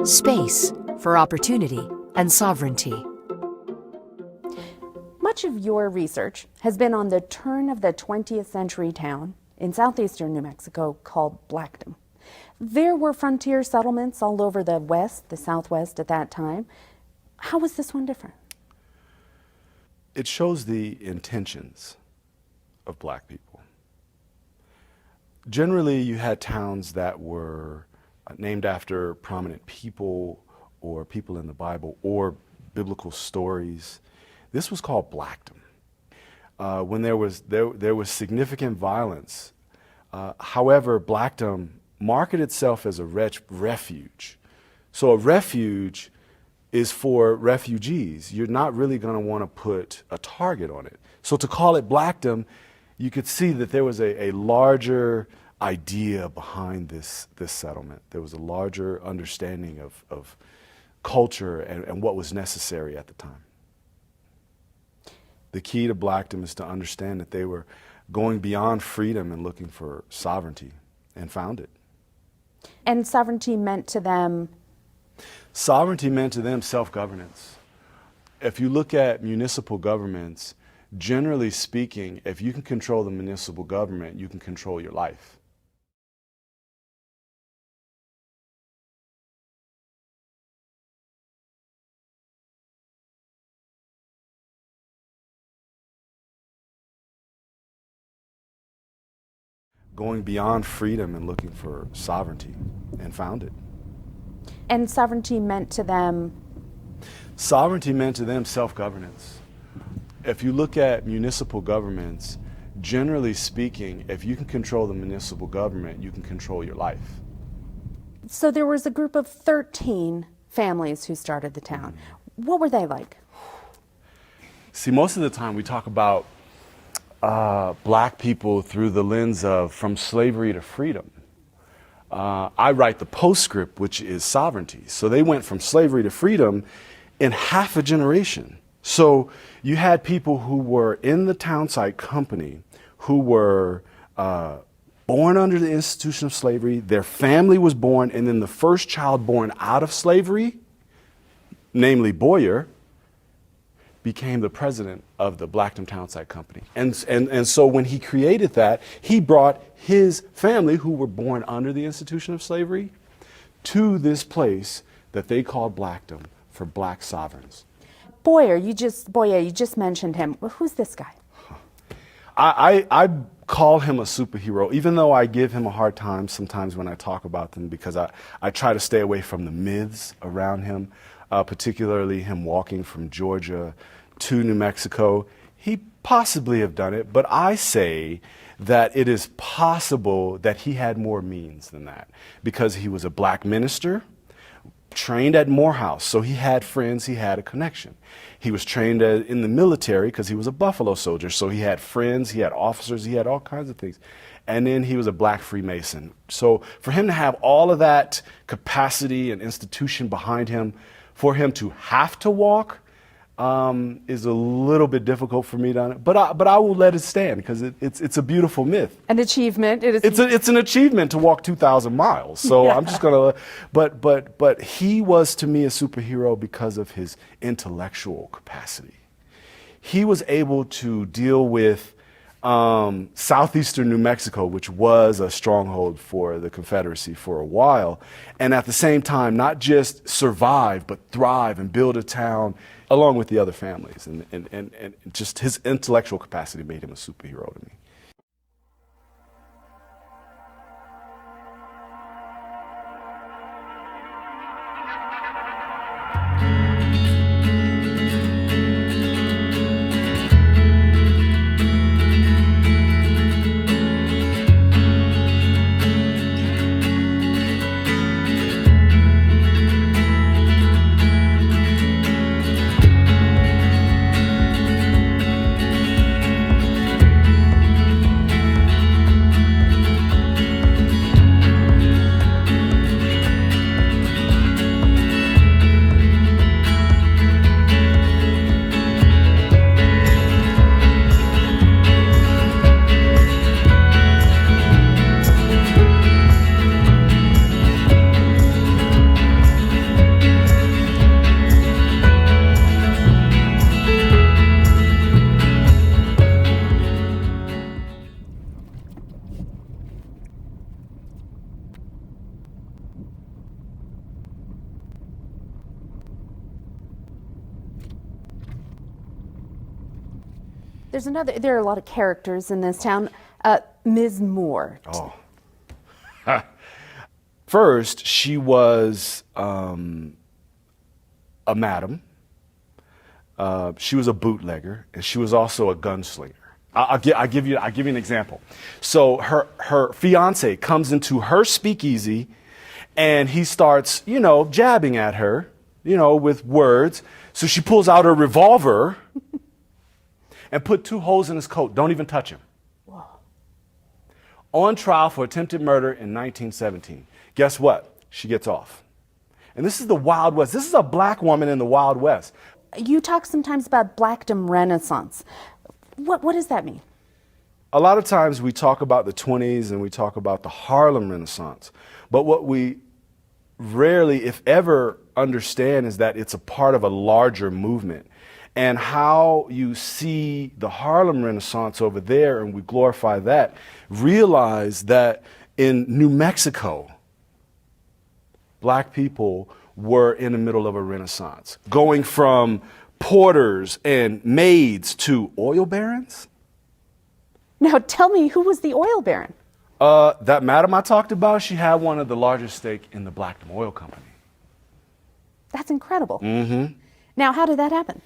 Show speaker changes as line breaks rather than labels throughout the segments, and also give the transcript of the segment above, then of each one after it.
Space for opportunity and sovereignty.
Much of your research has been on the turn of the 20th century town in southeastern New Mexico called Blackdom. There were frontier settlements all over the west, the southwest at that time. How was this one different?
It shows the intentions of black people. Generally, you had towns that were named after prominent people or people in the Bible or biblical stories. This was called Blackdom. When there was significant violence. However, Blackdom marketed itself as a refuge. So a refuge is for refugees. You're not really going to want to put a target on it. So to call it Blackdom, you could see that there was a larger idea behind this settlement. There was a larger understanding of culture and what was necessary at the time. The key to Blackdom is to understand that they were going beyond freedom and looking for sovereignty, and found it.
And sovereignty meant to them?
Sovereignty meant to them self-governance. If you look at municipal governments, generally speaking, if you can control the municipal government, you can control your life. Going beyond freedom and looking for sovereignty, and found it.
And sovereignty meant to them?
Sovereignty meant to them self-governance. If you look at municipal governments, generally speaking, if you can control the municipal government, you can control your life.
So there was a group of 13 families who started the town. What were they like?
See, most of the time we talk about black people through the lens of from slavery to freedom. I write the postscript, which is sovereignty. So they went from slavery to freedom in half a generation. So you had people who were in the townsite company who were born under the institution of slavery, their family was born, and then the first child born out of slavery, namely Boyer, became the president of the Blackdom Townsite Company. And so when he created that, he brought his family, who were born under the institution of slavery, to this place that they called Blackdom for black sovereigns.
Boyer, you just mentioned him. Well, who's this guy?
I call him a superhero, even though I give him a hard time sometimes when I talk about them, because I try to stay away from the myths around him, particularly him walking from Georgia to New Mexico. He possibly have done it, but I say that it is possible that he had more means than that, because he was a black minister, trained at Morehouse, so he had friends, he had a connection. He was trained in the military because he was a Buffalo soldier, so he had friends, he had officers, he had all kinds of things. And then he was a black Freemason. So for him to have all of that capacity and institution behind him, for him to have to walk is a little bit difficult for me to, but I will let it stand, because it's a beautiful myth.
An achievement.
It's an achievement to walk 2,000 miles. So yeah. I'm just gonna, but he was to me a superhero because of his intellectual capacity. He was able to deal with southeastern New Mexico, which was a stronghold for the Confederacy for a while, and at the same time not just survive but thrive and build a town along with the other families, and just his intellectual capacity made him a superhero to me.
There are a lot of characters in this town. Ms. Moore.
Oh. First, she was a madam. She was a bootlegger, and she was also a gunslinger. I'll give you an example. So her fiance comes into her speakeasy, and he starts, jabbing at her, with words. So she pulls out her revolver and put 2 holes in his coat. Don't even touch him.
Whoa.
On trial for attempted murder in 1917. Guess what? She gets off. And this is the Wild West. This is a black woman in the Wild West.
You talk sometimes about Blackdom Renaissance. What does that mean?
A lot of times we talk about the 20s and we talk about the Harlem Renaissance. But what we rarely, if ever, understand is that it's a part of a larger movement. And how you see the Harlem Renaissance over there, and we glorify that, realize that in New Mexico, black people were in the middle of a renaissance, going from porters and maids to oil barons.
Now tell me, who was the oil baron?
That madam I talked about, she had one of the largest stake in the Blackdom Oil Company.
That's incredible. Mm-hmm. Now, how did that happen?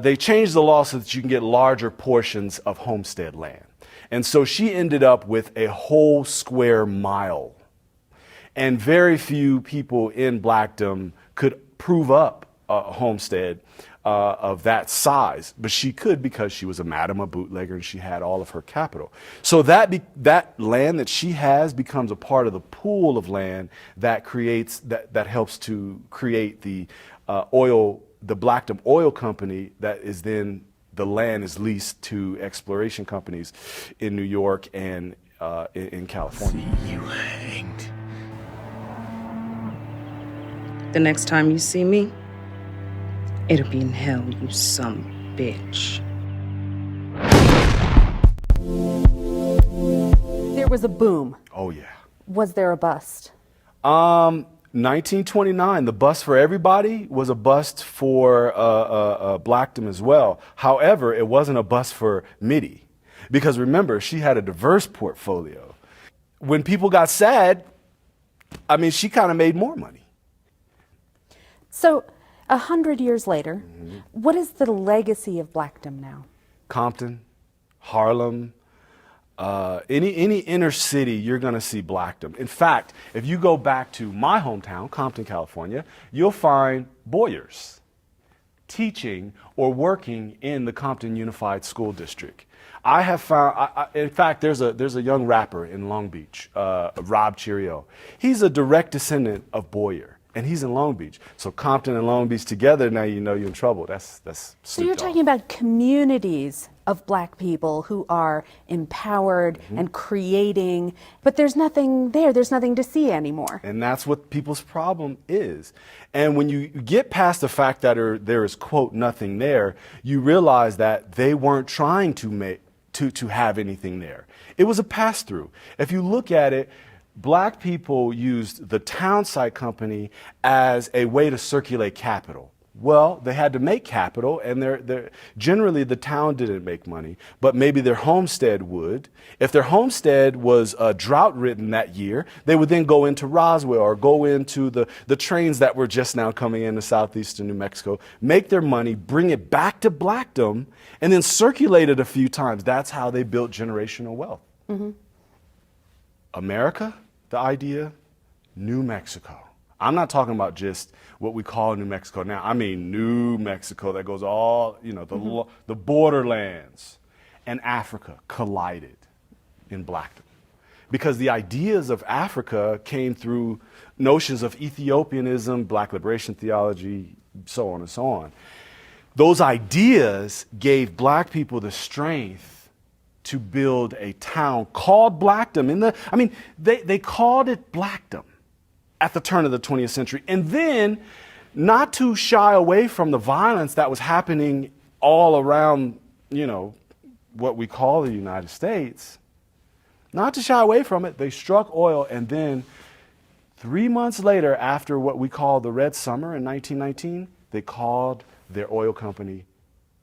They changed the law so that you can get larger portions of homestead land. And so she ended up with a whole square mile. And very few people in Blackdom could prove up a homestead of that size. But she could because she was a madam, a bootlegger, and she had all of her capital. So that land that she has becomes a part of the pool of land that helps to create the Blackdom Oil Company, that is then the land is leased to exploration companies in New York and in California.
See you hanged. The next time you see me, it'll be in hell, you some bitch.
There was a boom.
Oh, yeah.
Was there a bust?
1929, the bust for everybody was a bust for Blackdom as well. However, it wasn't a bust for Mitty, because remember, she had a diverse portfolio. When people got sad, she kind of made more money.
So, 100 years later, what is the legacy of Blackdom now?
Compton, Harlem, any inner city, you're going to see Blackdom. In fact, if you go back to my hometown, Compton, California, you'll find Boyers teaching or working in the Compton Unified School District. I have found, in fact, there's a young rapper in Long Beach, Rob Cheerio. He's a direct descendant of Boyer. And he's in Long Beach. So Compton and Long Beach together, now you know you're in trouble. That's
So you're talking about communities of black people who are empowered and creating, but there's nothing there. There's nothing to see anymore.
And that's what people's problem is. And when you get past the fact that there is, quote, nothing there, you realize that they weren't trying to have anything there. It was a pass-through. If you look at it, black people used the town site company as a way to circulate capital. Well, they had to make capital, and generally the town didn't make money, but maybe their homestead would. If their homestead was drought-ridden that year, they would then go into Roswell or go into the trains that were just now coming into southeastern New Mexico, make their money, bring it back to Blackdom, and then circulate it a few times. That's how they built generational wealth. Mm-hmm. America, the idea, New Mexico. I'm not talking about just what we call New Mexico now. I mean New Mexico that goes all, the borderlands. And Africa collided in Blackdom. Because the ideas of Africa came through notions of Ethiopianism, Black liberation theology, so on and so on. Those ideas gave black people the strength to build a town called Blackdom. They called it Blackdom at the turn of the 20th century. And then, not to shy away from the violence that was happening all around, what we call the United States, not to shy away from it, they struck oil. And then 3 months later, after what we call the Red Summer in 1919, they called their oil company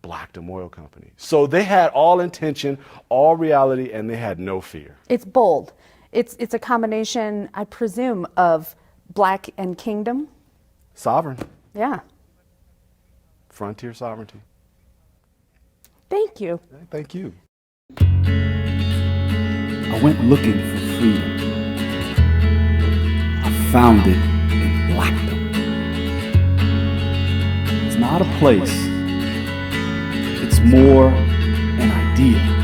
Blackdom Oil Company. So they had all intention, all reality, and they had no fear.
It's bold. It's a combination, I presume, of black and kingdom.
Sovereign.
Yeah.
Frontier sovereignty.
Thank you.
Thank you.
I went looking for freedom. I found it in Blackdom. It's not a place, it's more an idea.